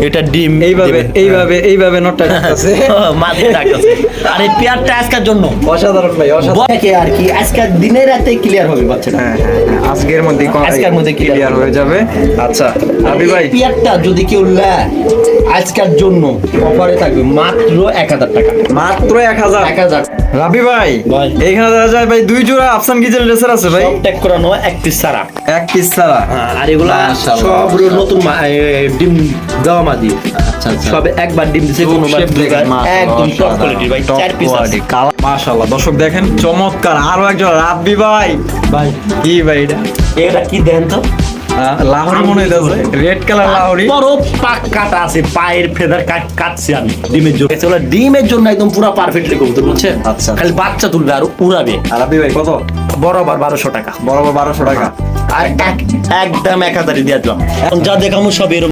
এটা ডিম এইভাবে নটটা আছে মাঝে ডাকতেছে। আর এই পেয়ারটা আজকের জন্য অসাধারণ ভাই অসাধারণ বকে আর কি আজকের দিনে রাতে ক্লিয়ার হবে বাচ্চাটা। আজকের মধ্যে clear ক্লিয়ার হয়ে যাবে। আচ্ছা রাবি ভাই পেয়ারটা যদি কেউ নেয় আজকের জন্য অফারে থাকবে মাত্র 1000 টাকা। মাত্র 1000 রাবি ভাই ভাই। এইখানে দেখা যায় ভাই দুই জোড়া আফসান কিচেন লেসার আছে ভাই সব ট্যাগ করানো এক পিস ছাড়া। এক পিস ছাড়া আর এগুলা মাশাআল্লাহ। সব নতুন ডিম দেওয়া মাদি। আচ্ছা আচ্ছা সব একবার ডিম দিছে কোনোবার দুবার একদম টপ কোয়ালিটি ভাই 4 পিস আছে। মাশাআল্লাহ দর্শক দেখেন চমৎকার আরো একজন রাব্বি ভাই ভাই কি ভাই এটা এটা কি দেন তো লাহোরি মনে হইতাছে রেড কালার লাহোরি বড় পাক কাটা আছে পায়ের ফেদার কাটছি আমি ডিমের জন্য। এগুলো ডিমের জন্য একদম পুরো পারফেক্টলি কবুতর বুঝছেন। আচ্ছা। খালি বাচ্চা তুলবে আর উড়াবে। আর রাব্বি ভাই কত বরাবর 1200 টাকা বরাবর 1200 টাকা আর একদম 1000 দিয়ে দিলাম। এখন যা দেখামু সব এরকম